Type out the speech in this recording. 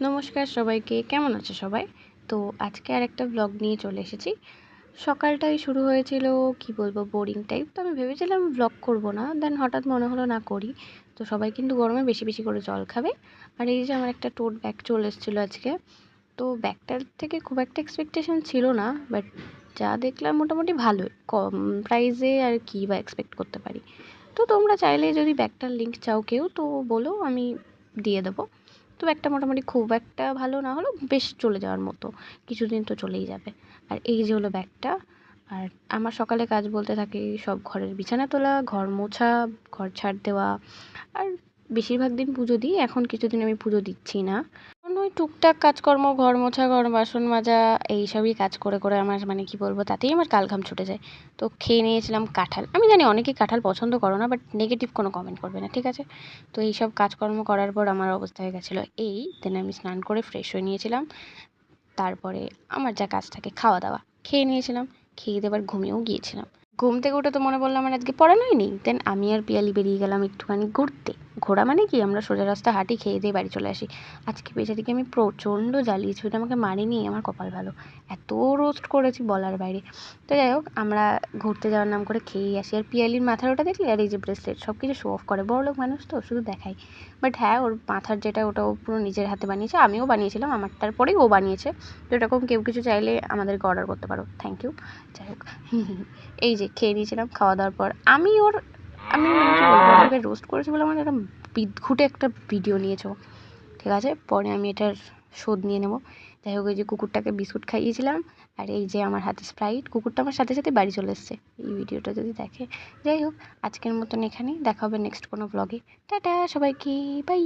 নমস্কার সবাইকে, কেমন আছে সবাই? তো আজকে আরেকটা ব্লগ নিয়ে চলে এসেছি। সকালটাই শুরু হয়েছিল কি বলবো বোরিং টাইপ। তো আমি ভেবেছিলাম ব্লগ করব না। দেন হঠাৎ মনে হলো না করি। তো সবাই কিন্তু গরমে বেশি, বেশি করে জল খাবে। আর এই যে আমার একটা টোট ব্যাগ চলে এসেছিলো আজকে। তো ব্যাগটার থেকে খুব একটা এক্সপেকটেশন ছিল না। বাট যা দেখলাম মোটামুটি ভালোই। কম প্রাইসে আর কি বা এক্সপেক্ট করতে পারি। তো তোমরা চাইলে যদি ব্যাগটার লিঙ্ক চাও কেউ তো বলো, আমি দিয়ে দেবো। তো ব্যাগটা মোটামুটি খুব একটা ভালো না হলেও বেশ চলে যাওয়ার মতো, কিছুদিন তো চলেই যাবে। আর এই যে হলো ব্যাগটা। আর আমার সকালে কাজ বলতে থাকে সব ঘরের বিছানা তোলা, ঘর মোছা, ঘর ঝাড় দেওয়া। আর বেশিরভাগ দিন পুজো দিই, এখন কিছুদিন আমি পুজো দিচ্ছি না। কারণ ওই টুকটাক কাজকর্ম, ঘর মোছা, ঘর বাসন মাজা, এইসবই কাজ করে করে আমার মানে কি বলবো, তাতেই আমার কালঘাম ছুটে যায়। তো খেয়ে নিয়েছিলাম কাঁঠাল। আমি জানি অনেকেই কাঁঠাল পছন্দ করো না, বাট নেগেটিভ কোনো কমেন্ট করবে না, ঠিক আছে? তো এইসব কাজকর্ম করার পর আমার অবস্থা হয়ে গেছিলো এই। দেন আমি স্নান করে ফ্রেশ হয়ে নিয়েছিলাম। তারপরে আমার যা কাজ থাকে খাওয়া দাওয়া খেয়ে নিয়েছিলাম। খেয়ে দিয়ে এবার ঘুমিয়েও গিয়েছিলাম। ঘুম থেকে উঠে তো মনে পড়লো আমার আজকে পড়ানোই নেই। দেন আমি আর পিয়ালি বেরিয়ে গেলাম একটুখানি ঘুরতে। ঘোরা মানে কি, আমরা সোজা রাস্তা হাঁটি, খেয়ে দিয়ে বাড়ি চলে আসি। আজকে বেচারিকে আমি প্রচণ্ড জ্বালিয়েছি, ওটা আমাকে মারিনি, আমার কপাল ভালো। এত রোস্ট করেছি বলার বাইরে। তো যাই হোক, আমরা ঘুরতে যাওয়ার নাম করে খেয়েই আসি। আর পিয়ালির মাথার ওটা দেখলি, আর এই যে ব্রেসলেট, সব কিছু শো অফ করে, বড়লোক মানুষ তো শুধু দেখায়। বাট হ্যাঁ, ওর মাথার যেটা ওটা ও পুরো নিজের হাতে বানিয়েছে, আমিও বানিয়েছিলাম, আমার তারপরেই ও বানিয়েছে। তো এরকম কেউ কিছু চাইলে আমাদেরকে অর্ডার করতে পারো, থ্যাংক ইউ। যাই হোক, এই যে খেয়ে নিয়েছিলাম। খাওয়া দাওয়ার পর আমি মানে কি বলবো, আমাকে রোস্ট করেছে বলে আমার একটা বিদঘুটে একটা ভিডিও নিয়েছো, ঠিক আছে? পরে আমি এটার শোধ নিয়ে নেবো। যাই হোক, এই যে কুকুরটাকে বিস্কুট খাইয়েছিলাম। আর এই যে আমার হাতে স্প্রাইট, কুকুরটা আমার সাথে সাথে বাড়ি চলে এসছে এই ভিডিওটা যদি দেখে। যাই হোক, আজকের মতন এখানেই, দেখা হবে নেক্সট কোনো ব্লগে। টাটা সবাইকে, বাই।